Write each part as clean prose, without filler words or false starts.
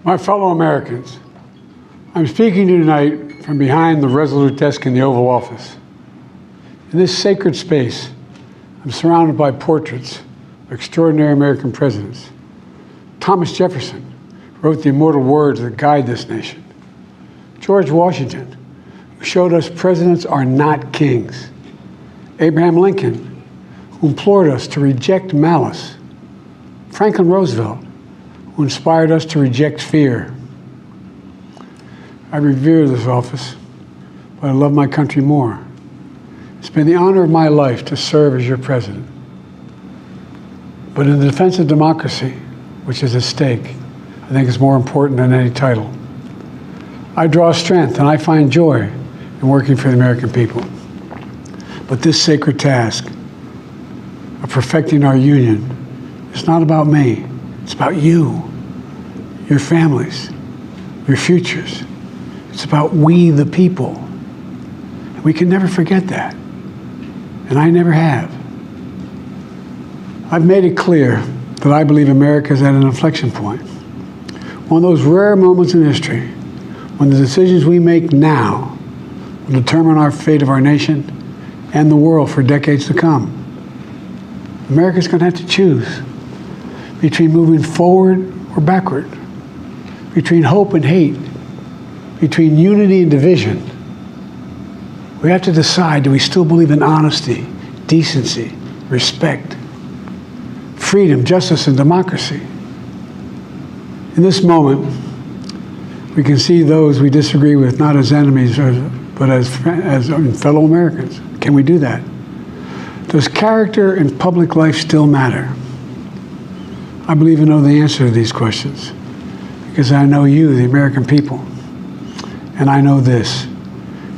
My fellow Americans, I'm speaking to you tonight from behind the resolute desk in the Oval Office. In this sacred space, I'm surrounded by portraits of extraordinary American presidents. Thomas Jefferson wrote the immortal words that guide this nation. George Washington, who showed us presidents are not kings. Abraham Lincoln, who implored us to reject malice. Franklin Roosevelt, who inspired us to reject fear. I revere this office, but I love my country more. It's been the honor of my life to serve as your president. But in the defense of democracy, which is at stake, I think is more important than any title. I draw strength and I find joy in working for the American people. But this sacred task of perfecting our union is not about me. It's about you, your families, your futures. It's about we, the people. And we can never forget that. And I never have. I've made it clear that I believe America is at an inflection point. One of those rare moments in history when the decisions we make now will determine our fate of our nation and the world for decades to come. America's going to have to choose between moving forward or backward, between hope and hate, between unity and division. We have to decide, do we still believe in honesty, decency, respect, freedom, justice, and democracy? In this moment, we can see those we disagree with not as enemies, but as fellow Americans. Can we do that? Does character in public life still matter? I believe I know the answer to these questions because I know you, the American people. And I know this,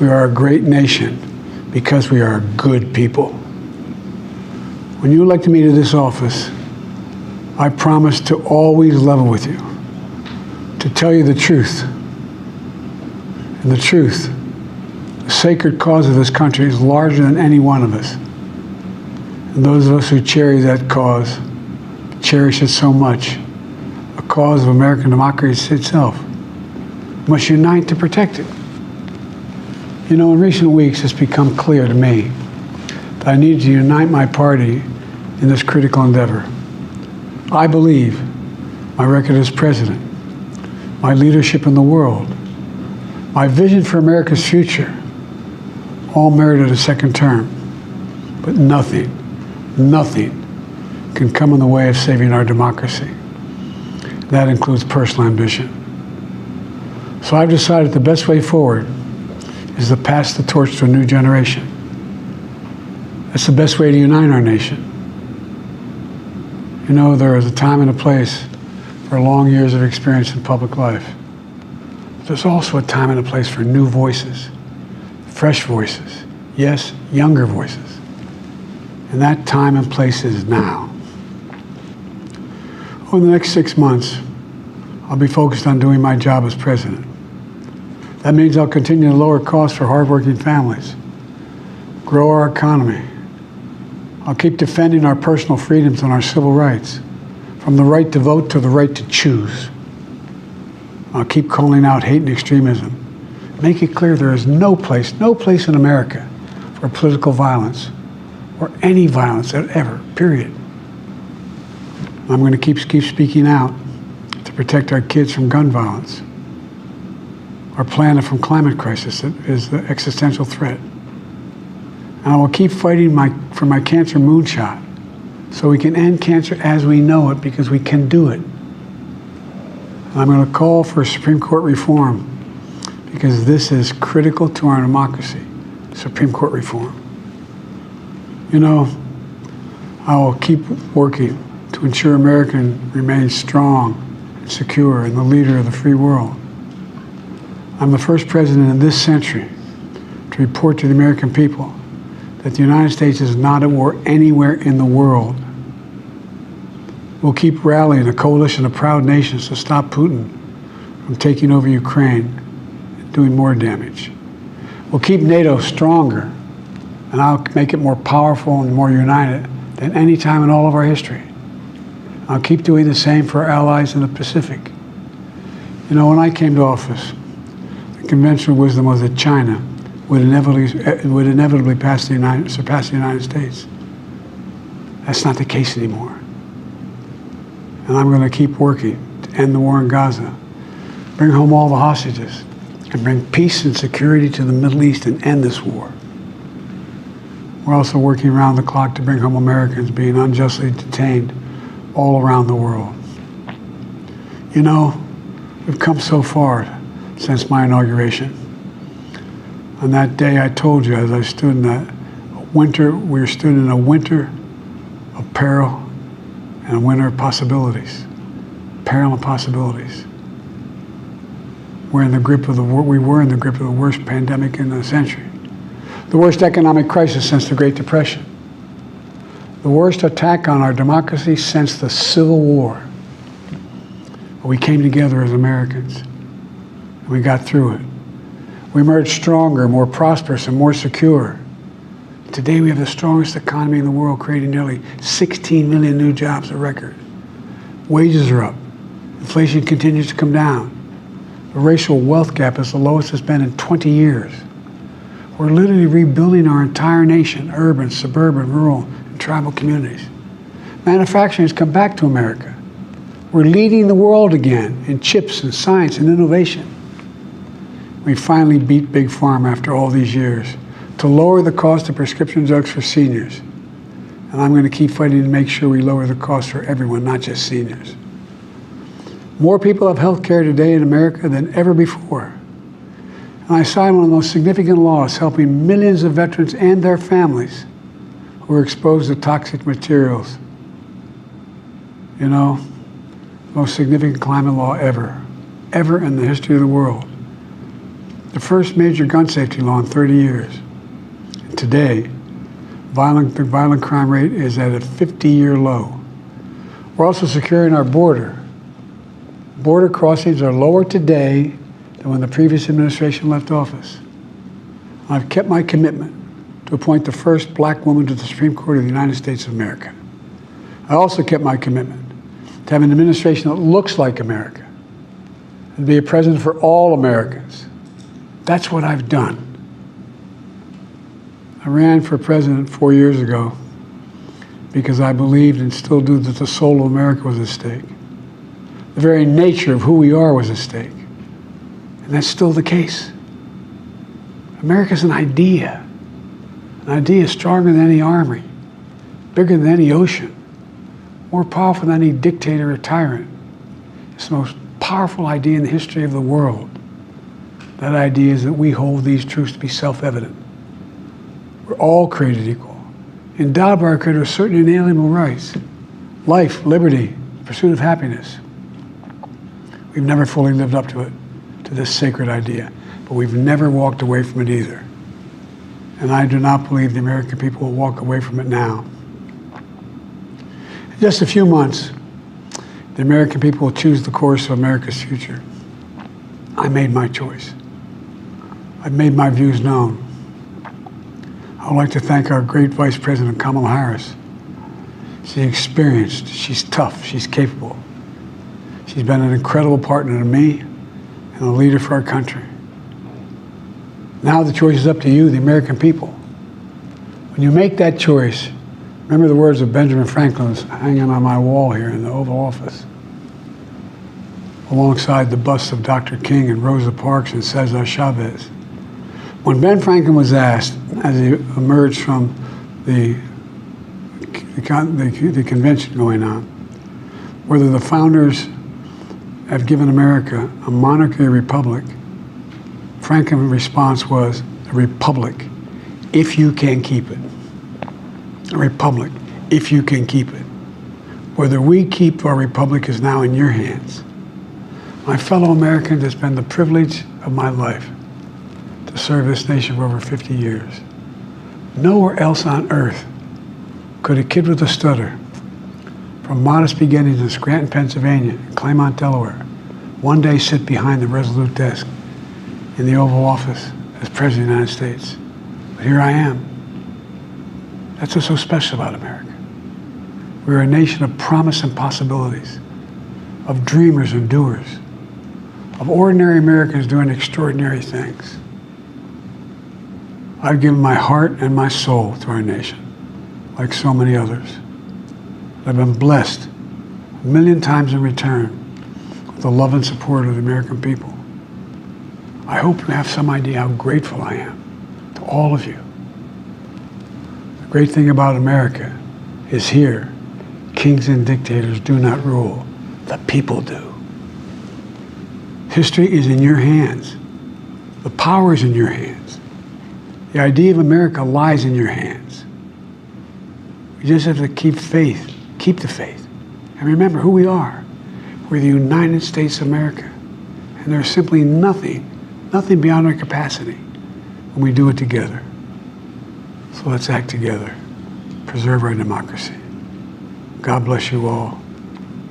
we are a great nation because we are good people. When you elected me to this office, I promised to always level with you, to tell you the truth. And the truth, the sacred cause of this country is larger than any one of us. And those of us who cherish that cause, cherish it so much, a cause of American democracy itself, must unite to protect it. You know, in recent weeks, it's become clear to me that I need to unite my party in this critical endeavor. I believe my record as president, my leadership in the world, my vision for America's future, all merited a second term. But nothing can come in the way of saving our democracy. That includes personal ambition. So I've decided the best way forward is to pass the torch to a new generation. That's the best way to unite our nation. You know, there is a time and a place for long years of experience in public life. There's also a time and a place for new voices, fresh voices, yes, younger voices. And that time and place is now. Over the next 6 months, I'll be focused on doing my job as president. That means I'll continue to lower costs for hardworking families, grow our economy. I'll keep defending our personal freedoms and our civil rights, from the right to vote to the right to choose. I'll keep calling out hate and extremism. Make it clear there is no place in America for political violence or any violence ever, period. I'm going to keep speaking out to protect our kids from gun violence, our planet from climate crisis that is the existential threat. And I will keep fighting for my cancer moonshot so we can end cancer as we know it, because we can do it. And I'm going to call for Supreme Court reform because this is critical to our democracy, Supreme Court reform. You know, I will keep working to ensure America remains strong and secure and the leader of the free world. I'm the first president in this century to report to the American people that the United States is not at war anywhere in the world. We'll keep rallying a coalition of proud nations to stop Putin from taking over Ukraine and doing more damage. We'll keep NATO stronger, and I'll make it more powerful and more united than any time in all of our history. I'll keep doing the same for our allies in the Pacific. You know, when I came to office, the conventional wisdom was that China would inevitably surpass the United States. That's not the case anymore. And I'm going to keep working to end the war in Gaza, bring home all the hostages, and bring peace and security to the Middle East and end this war. We're also working around the clock to bring home Americans being unjustly detained all around the world. You know, we've come so far since my inauguration. On that day, I told you, as I stood in that winter, we stood in a winter of peril and a winter of possibilities. Peril and possibilities. We were in the grip of the worst pandemic in a century. The worst economic crisis since the Great Depression. The worst attack on our democracy since the Civil War. But we came together as Americans, and we got through it. We emerged stronger, more prosperous, and more secure. Today we have the strongest economy in the world, creating nearly 16 million new jobs, a record. Wages are up. Inflation continues to come down. The racial wealth gap is the lowest it's been in 20 years. We're literally rebuilding our entire nation, urban, suburban, rural, and tribal communities. Manufacturing has come back to America. We're leading the world again in chips and science and innovation. We finally beat Big Pharma after all these years to lower the cost of prescription drugs for seniors. And I'm going to keep fighting to make sure we lower the cost for everyone, not just seniors. More people have health care today in America than ever before. And I signed one of the most significant laws helping millions of veterans and their families who were exposed to toxic materials. You know, most significant climate law ever in the history of the world. The first major gun safety law in 30 years. And today, the violent crime rate is at a 50-year low. We're also securing our border. Border crossings are lower today than when the previous administration left office. I've kept my commitment to appoint the first black woman to the Supreme Court of the United States of America. I also kept my commitment to have an administration that looks like America and be a president for all Americans. That's what I've done. I ran for president 4 years ago because I believed and still do that the soul of America was at stake. The very nature of who we are was at stake. And that's still the case. America's an idea. An idea stronger than any army, bigger than any ocean, more powerful than any dictator or tyrant. It's the most powerful idea in the history of the world. That idea is that we hold these truths to be self-evident. We're all created equal, endowed by our Creator with certain inalienable rights: life, liberty, pursuit of happiness. We've never fully lived up to it, to this sacred idea, but we've never walked away from it either. And I do not believe the American people will walk away from it now. In just a few months, the American people will choose the course of America's future. I made my choice. I've made my views known. I would like to thank our great Vice President, Kamala Harris. She's experienced, she's tough, she's capable. She's been an incredible partner to me and a leader for our country. Now the choice is up to you, the American people. When you make that choice, remember the words of Benjamin Franklin hanging on my wall here in the Oval Office, alongside the busts of Dr. King and Rosa Parks and Cesar Chavez. When Ben Franklin was asked, as he emerged from the convention going on, whether the founders have given America a monarchy or republic, Franklin's response was, a republic, if you can keep it. A republic, if you can keep it. Whether we keep our republic is now in your hands. My fellow Americans, it's been the privilege of my life to serve this nation for over 50 years. Nowhere else on earth could a kid with a stutter, from modest beginnings in Scranton, Pennsylvania, and Claymont, Delaware, one day sit behind the resolute desk in the Oval Office as President of the United States. But here I am. That's what's so special about America. We're a nation of promise and possibilities, of dreamers and doers, of ordinary Americans doing extraordinary things. I've given my heart and my soul to our nation, like so many others. I've been blessed a million times in return with the love and support of the American people. I hope you have some idea how grateful I am to all of you. The great thing about America is here, kings and dictators do not rule, the people do. History is in your hands. The power is in your hands. The idea of America lies in your hands. You just have to keep faith, keep the faith. And remember who we are. We're the United States of America. And there's simply nothing beyond our capacity when we do it together. So let's act together, preserve our democracy. God bless you all.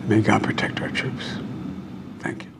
May God protect our troops. Thank you.